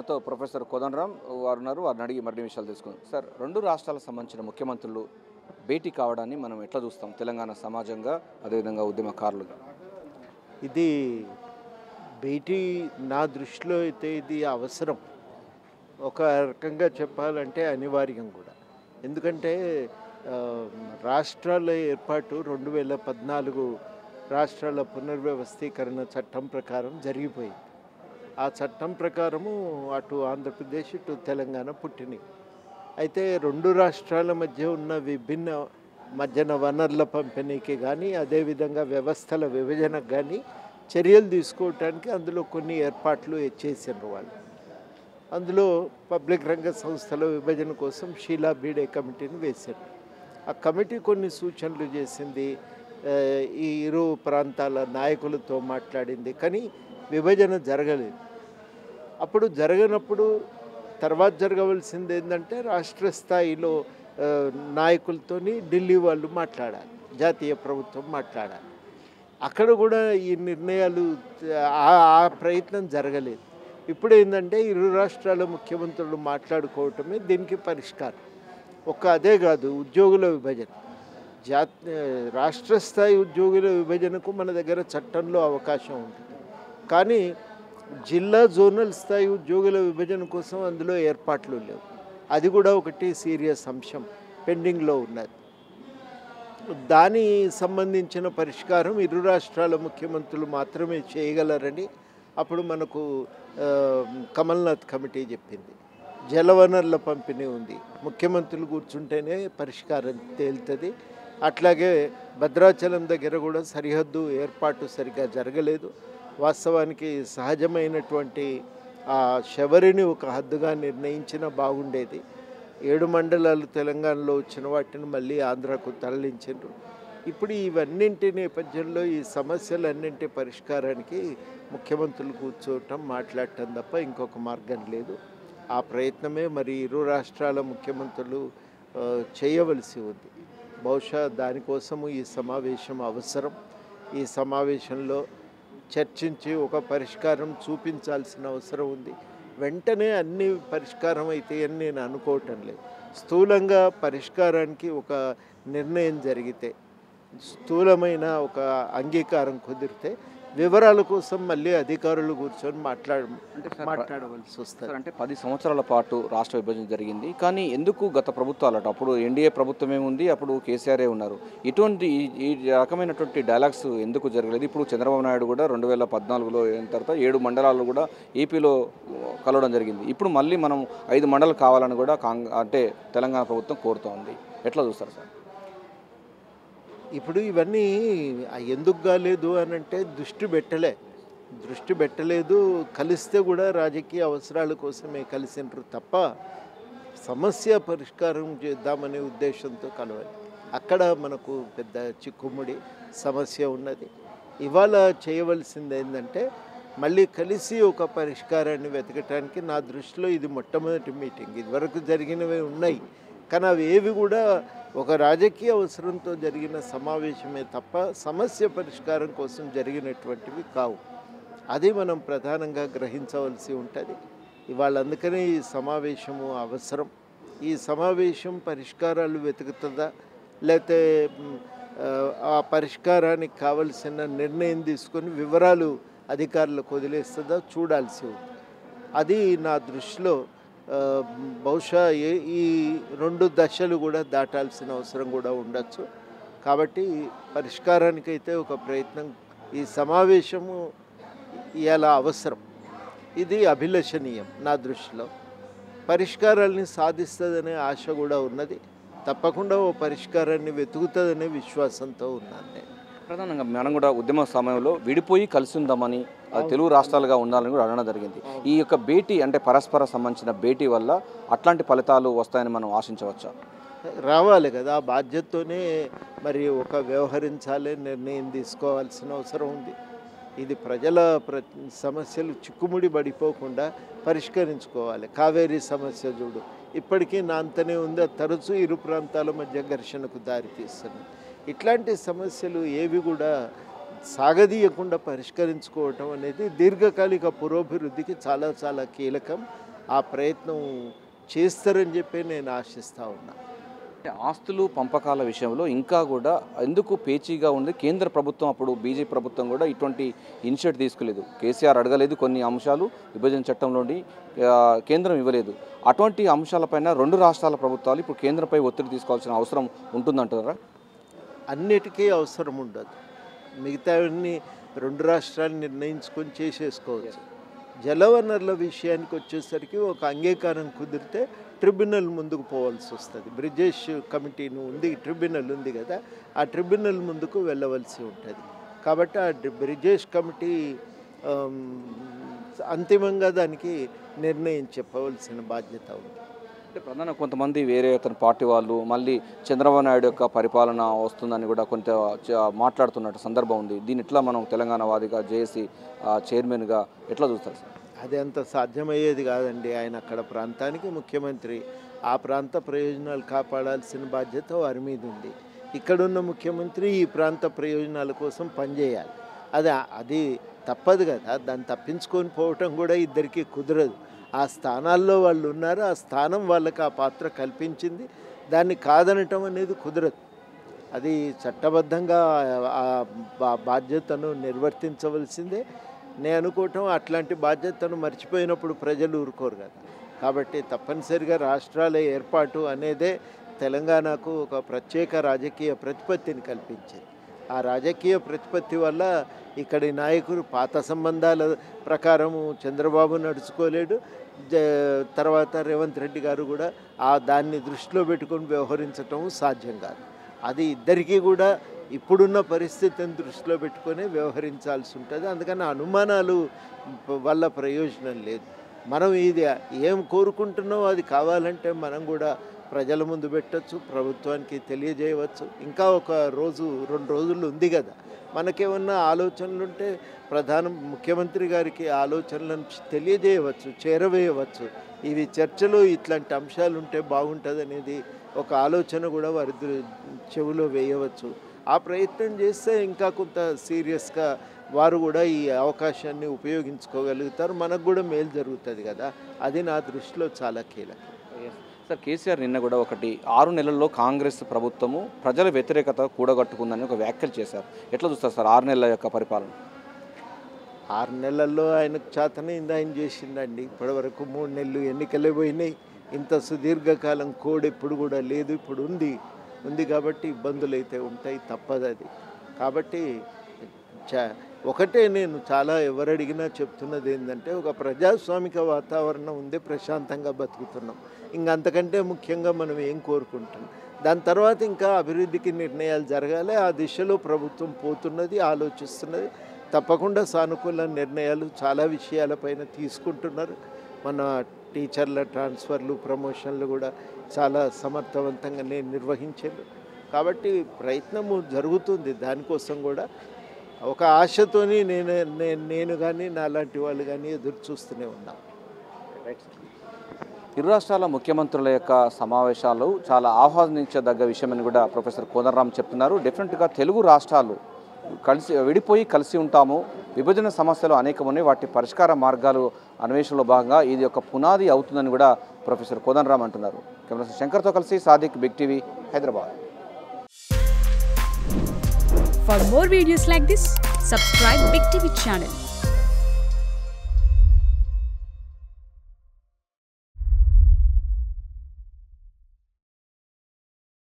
మనతో ప్రొఫెసర్ కోదండరామ్ వారు ఉన్నారు. వారిని అడిగి మరిన్ని విషయాలు తెలుసుకుందాం. సార్, రెండు రాష్ట్రాలకు సంబంధించిన ముఖ్యమంత్రులు భేటీ కావడాన్ని మనం ఎట్లా చూస్తాం? తెలంగాణ సమాజంగా, అదేవిధంగా ఉద్యమకారులుగా. ఇది భేటీ నా దృష్టిలో అయితే ఇది అవసరం. ఒక రకంగా చెప్పాలంటే అనివార్యం కూడా. ఎందుకంటే రాష్ట్రాల ఏర్పాటు 2014 రాష్ట్రాల పునర్వ్యవస్థీకరణ చట్టం ప్రకారం జరిగిపోయింది. ఆ చట్టం ప్రకారము అటు ఆంధ్రప్రదేశ్ ఇటు తెలంగాణ పుట్టినాయి. అయితే రెండు రాష్ట్రాల మధ్య ఉన్న విభిన్న మధ్యన వనరుల పంపిణీకి కానీ, అదేవిధంగా వ్యవస్థల విభజనకు కానీ చర్యలు తీసుకోవటానికి అందులో కొన్ని ఏర్పాట్లు చేశారు వాళ్ళు. అందులో పబ్లిక్ రంగ సంస్థల విభజన కోసం షీలా బీడే కమిటీని వేశారు. ఆ కమిటీ కొన్ని సూచనలు చేసింది, ఈ ఇరు ప్రాంతాల నాయకులతో మాట్లాడింది, కానీ విభజన జరగలేదు. అప్పుడు జరగనప్పుడు తర్వాత జరగవలసింది ఏంటంటే రాష్ట్ర స్థాయిలో నాయకులతోని ఢిల్లీ వాళ్ళు మాట్లాడాలి, జాతీయ ప్రభుత్వం మాట్లాడాలి. అక్కడ కూడా ఈ నిర్ణయాలు ఆ ప్రయత్నం జరగలేదు. ఇప్పుడు ఏంటంటే ఇరు రాష్ట్రాల ముఖ్యమంత్రులు మాట్లాడుకోవటమే దీనికి పరిష్కారం. అదే కాదు, ఉద్యోగుల విభజన, రాష్ట్ర స్థాయి ఉద్యోగుల విభజనకు మన దగ్గర చట్టంలో అవకాశం ఉంటుంది. కానీ జిల్లా జోనల్ స్థాయి ఉద్యోగుల విభజన కోసం అందులో ఏర్పాట్లు లేవు. అది కూడా ఒకటి సీరియస్ అంశం పెండింగ్లో ఉన్నది. దాని సంబంధించిన పరిష్కారం ఇరు రాష్ట్రాల ముఖ్యమంత్రులు మాత్రమే చేయగలరని అప్పుడు మనకు కమల్నాథ్ కమిటీ చెప్పింది. జలవనరుల పంపిణీ ఉంది, ముఖ్యమంత్రులు కూర్చుంటేనే పరిష్కారం తేలుతుంది. అట్లాగే భద్రాచలం దగ్గర కూడా సరిహద్దు ఏర్పాటు సరిగ్గా జరగలేదు. వాస్తవానికి సహజమైనటువంటి ఆ శబరిని ఒక హద్దుగా నిర్ణయించినా బాగుండేది. 7 మండలాలు తెలంగాణలో వచ్చిన వాటిని మళ్ళీ ఆంధ్రాకు తరలించారు. ఇప్పుడు ఇవన్నింటి నేపథ్యంలో ఈ సమస్యలన్నింటి పరిష్కారానికి ముఖ్యమంత్రులు కూర్చోవటం, మాట్లాడటం తప్ప ఇంకొక మార్గం లేదు. ఆ ప్రయత్నమే మరి ఇరు రాష్ట్రాల ముఖ్యమంత్రులు చేయవలసి ఉంది. బహుశా దానికోసము ఈ సమావేశం అవసరం. ఈ సమావేశంలో చర్చించి ఒక పరిష్కారం చూపించాల్సిన అవసరం ఉంది. వెంటనే అన్ని పరిష్కారం అవుతాయని నేను అనుకోవటం లేదు. స్థూలంగా పరిష్కారానికి ఒక నిర్ణయం జరిగితే, స్థూలమైన ఒక అంగీకారం కుదిరితే వివరాల కోసం మళ్ళీ అధికారులు కూర్చొని మాట్లాడవలసి వస్తుంది. అంటే 10 సంవత్సరాల పాటు రాష్ట్ర విభజన జరిగింది. కానీ ఎందుకు గత ప్రభుత్వాలట, అప్పుడు ఎన్డీఏ ప్రభుత్వమే ఉంది, అప్పుడు కేసీఆరే ఉన్నారు, ఇటువంటి ఈ రకమైనటువంటి డైలాగ్స్ ఎందుకు జరగలేదు? ఇప్పుడు చంద్రబాబు నాయుడు కూడా 2014లో అయిన తర్వాత 7 మండలాలు కూడా ఏపీలో కలవడం జరిగింది. ఇప్పుడు మళ్ళీ మనం 5 మండలాలు కావాలని కూడా అంటే తెలంగాణ ప్రభుత్వం కోరుతోంది. ఎట్లా చూస్తారు సార్? ఇప్పుడు ఇవన్నీ ఎందుకు కాలేదు అని అంటే దృష్టి పెట్టలేదు. కలిస్తే కూడా రాజకీయ అవసరాల కోసమే కలిసినారు తప్ప సమస్య పరిష్కారం చేద్దామనే ఉద్దేశంతో కలవాలి. అక్కడ మనకు పెద్ద చిక్కుముడి సమస్య ఉన్నది. ఇవాళ చేయవలసింది ఏంటంటే మళ్ళీ కలిసి ఒక పరిష్కారాన్ని వెతకటానికి నా దృష్టిలో ఇది మొట్టమొదటి మీటింగ్. ఇదివరకు జరిగినవి ఉన్నాయి, కానీ అవి ఏవి కూడా ఒక రాజకీయ అవసరంతో జరిగిన సమావేశమే తప్ప సమస్య పరిష్కారం కోసం జరిగినటువంటివి కావు. అది మనం ప్రధానంగా గ్రహించవలసి ఉంటుంది. ఇవాళ అందుకనే ఈ సమావేశము అవసరం. ఈ సమావేశం పరిష్కారాలు వెతుకుతుందా, లేకపోతే ఆ పరిష్కారానికి కావలసిన నిర్ణయం తీసుకొని వివరాలు అధికారులకు వదిలేస్తుందా చూడాల్సి ఉంది. అది నా దృష్టిలో బహుశా ఈ 2 దశలు కూడా దాటాల్సిన అవసరం కూడా ఉండొచ్చు. కాబట్టి పరిష్కారానికైతే ఒక ప్రయత్నం, ఈ సమావేశము ఇలా అవసరం. ఇది అభిలషణీయం. నా దృష్టిలో పరిష్కారాలని సాధిస్తుందనే ఆశ కూడా ఉన్నది. తప్పకుండా ఓ పరిష్కారాన్ని వెతుకుతుందనే విశ్వాసంతో ఉన్నాను నేను. ప్రధానంగా మనం కూడా ఉద్యమ సమయంలో విడిపోయి కలిసి ఉందామని, తెలుగు రాష్ట్రాలుగా ఉండాలని కూడా అనడం జరిగింది. ఈ యొక్క భేటీ అంటే పరస్పర సంబంధించిన భేటీ వల్ల అట్లాంటి ఫలితాలు వస్తాయని మనం ఆశించవచ్చా? రావాలి కదా, ఆ బాధ్యతతోనే మరి వ్యవహరించాలి, నిర్ణయం తీసుకోవాల్సిన అవసరం ఉంది. ఇది ప్రజల సమస్యలు చిక్కుముడి పడిపోకుండా పరిష్కరించుకోవాలి. కావేరీ సమస్య చూడు, ఇప్పటికీ నాంతనే ఉంది, తరచూ ఇరు ప్రాంతాల మధ్య ఘర్షణకు దారితీస్తుంది. ఇట్లాంటి సమస్యలు ఏవి కూడా సాగదీయకుండా పరిష్కరించుకోవటం అనేది దీర్ఘకాలిక పురోభివృద్ధికి చాలా చాలా కీలకం. ఆ ప్రయత్నం చేస్తారని చెప్పి నేను ఆశిస్తూ ఉన్నా. ఆస్తులు పంపకాల విషయంలో ఇంకా కూడా ఎందుకు పేచీగా ఉంది? కేంద్ర ప్రభుత్వం అప్పుడు బీజేపీ ప్రభుత్వం కూడా ఇటువంటి ఇనిషియేటివ్ తీసుకోలేదు. కేసీఆర్ అడగలేదు కొన్ని అంశాలు, విభజన చట్టంలోని కేంద్రం ఇవ్వలేదు. అటువంటి అంశాలపైన రెండు రాష్ట్రాల ప్రభుత్వాలు ఇప్పుడు కేంద్రంపై ఒత్తిడి తీసుకోవాల్సిన అవసరం ఉంటుందంటారా? అన్నిటికీ అవసరం ఉండదు. మిగతావన్నీ రెండు రాష్ట్రాలు నిర్ణయించుకొని చేసేసుకోవచ్చు. జలవనరుల విషయానికి వచ్చేసరికి ఒక అంగీకారం కుదిరితే ట్రిబ్యునల్ ముందుకు పోవాల్సి వస్తుంది. బ్రిజేష్ కమిటీను ఉంది, ట్రిబ్యునల్ ఉంది కదా, ఆ ట్రిబ్యునల్ ముందుకు వెళ్ళవలసి ఉంటుంది. కాబట్టి ఆ బ్రిజేష్ కమిటీ అంతిమంగా దానికి నిర్ణయం చెప్పవలసిన బాధ్యత ఉంది. అంటే ప్రధాన కొంతమంది వేరే అతని పార్టీ వాళ్ళు మళ్ళీ చంద్రబాబు నాయుడు యొక్క పరిపాలన వస్తుందని కూడా కొంత మాట్లాడుతున్నట్టు సందర్భం ఉంది. దీని ఎట్లా మనం తెలంగాణ వాదిగా జేఏసీ చైర్మన్గా ఎట్లా చూస్తారు సార్? అది అంత సాధ్యమయ్యేది కాదండి. ఆయన అక్కడ ప్రాంతానికి ముఖ్యమంత్రి, ఆ ప్రాంత ప్రయోజనాలు కాపాడాల్సిన బాధ్యత వారి మీద ఉంది. ఇక్కడున్న ముఖ్యమంత్రి ఈ ప్రాంత ప్రయోజనాల కోసం పనిచేయాలి. అది తప్పదు కదా, దాన్ని తప్పించుకొని పోవటం కూడా ఇద్దరికీ కుదరదు. ఆ స్థానాల్లో వాళ్ళు ఉన్నారు, ఆ స్థానం వాళ్ళకి ఆ పాత్ర కల్పించింది, దాన్ని కాదనటం అనేది కుదరదు. అది చట్టబద్ధంగా ఆ బాధ్యతను నిర్వర్తించవలసిందే. నేను అనుకోవటం అట్లాంటి బాధ్యతను మర్చిపోయినప్పుడు ప్రజలు ఊరుకోరు కదా. కాబట్టి తప్పనిసరిగా రాష్ట్రాల ఏర్పాటు అనేదే తెలంగాణకు ఒక ప్రత్యేక రాజకీయ ప్రతిపత్తిని కల్పించింది. ఆ రాజకీయ ప్రతిపత్తి వల్ల ఇక్కడి నాయకులు పాత సంబంధాల ప్రకారము చంద్రబాబు నడుచుకోలేడు, తర్వాత రేవంత్ రెడ్డి గారు కూడా దాన్ని దృష్టిలో పెట్టుకొని వ్యవహరించటం సాధ్యం కాదు. అది ఇద్దరికీ కూడా ఇప్పుడున్న పరిస్థితిని దృష్టిలో పెట్టుకొని వ్యవహరించాల్సి ఉంటుంది. అందుకని అనుమానాలు వల్ల ప్రయోజనం లేదు. మనం ఇది ఏం కోరుకుంటున్నామో అది కావాలంటే మనం కూడా ప్రజల ముందు పెట్టచ్చు, ప్రభుత్వానికి తెలియజేయవచ్చు. ఇంకా ఒక రోజు 2 రోజులు ఉంది కదా, మనకేమన్నా ఆలోచనలు ఉంటే ముఖ్యమంత్రి గారికి ఆలోచనలను తెలియజేయవచ్చు, చేరవేయవచ్చు. ఇవి చర్చలో ఇట్లాంటి అంశాలు ఉంటే బాగుంటుంది అనేది ఒక ఆలోచన కూడా వారి చెవిలో వేయవచ్చు. ఆ ప్రయత్నం చేస్తే ఇంకా కొంత సీరియస్గా వారు కూడా ఈ అవకాశాన్ని ఉపయోగించుకోగలుగుతారు, మనకు కూడా మేలు జరుగుతుంది కదా. అది నా దృష్టిలో చాలా కీలకం. సార్, కేసీఆర్ నిన్న కూడా 6 నెలల్లో కాంగ్రెస్ ప్రభుత్వము ప్రజల వ్యతిరేకత కూడగట్టుకుందని ఒక వ్యాఖ్యలు చేశారు. ఎట్లా చూస్తారు సార్ 6 నెలల యొక్క పరిపాలన? 6 నెలల్లో ఆయనకు చేతనైంది ఆయన చేసిందండి. ఇప్పటివరకు 3 నెలలు ఎన్నికలే పోయినాయి. ఇంత సుదీర్ఘకాలం కోడ్ ఎప్పుడు కూడా లేదు, ఇప్పుడు ఉంది కాబట్టి ఇబ్బందులు అయితే ఉంటాయి, తప్పదు అది. కాబట్టి ఒకటే నేను చాలా ఎవరడిగినా చెప్తున్నది ఏంటంటే, ఒక ప్రజాస్వామిక వాతావరణం ఉంది, ప్రశాంతంగా బతుకుతున్నాం. ఇంకంతకంటే ముఖ్యంగా మనం ఏం కోరుకుంటున్నాం? దాని తర్వాత ఇంకా అభివృద్ధికి నిర్ణయాలు జరగాలి. ఆ దిశలో ప్రభుత్వం పోతున్నది, ఆలోచిస్తున్నది. తప్పకుండా సానుకూల నిర్ణయాలు చాలా విషయాలపైన తీసుకుంటున్నారు. మన టీచర్ల ట్రాన్స్ఫర్లు, ప్రమోషన్లు కూడా చాలా సమర్థవంతంగా నిర్వహించారు. కాబట్టి ప్రయత్నము జరుగుతుంది. దానికోసం కూడా ఒక ఆశతోని నేను కానీ నాలాంటి వాళ్ళు కానీ ఎదురు చూస్తూనే ఉన్నాం. ఇరు రాష్ట్రాల ముఖ్యమంత్రుల యొక్క సమావేశాలు చాలా ఆహ్వానించదగ్గ విషయమని కూడా ప్రొఫెసర్ కోదండరామ్ చెప్తున్నారు. డెఫినెట్గా తెలుగు రాష్ట్రాలు విడిపోయి కలిసి ఉంటాము, విభజన సమస్యలు అనేకమున్నాయి, వాటి పరిష్కార మార్గాలు అన్వేషణలో భాగంగా ఇది ఒక పునాది అవుతుందని కూడా ప్రొఫెసర్ కోదండరామ్ అంటున్నారు. కెమెరా శంకర్తో కలిసి Sadiq, big TV, Hyderabad. For more videos like this, subscribe Big TV channel.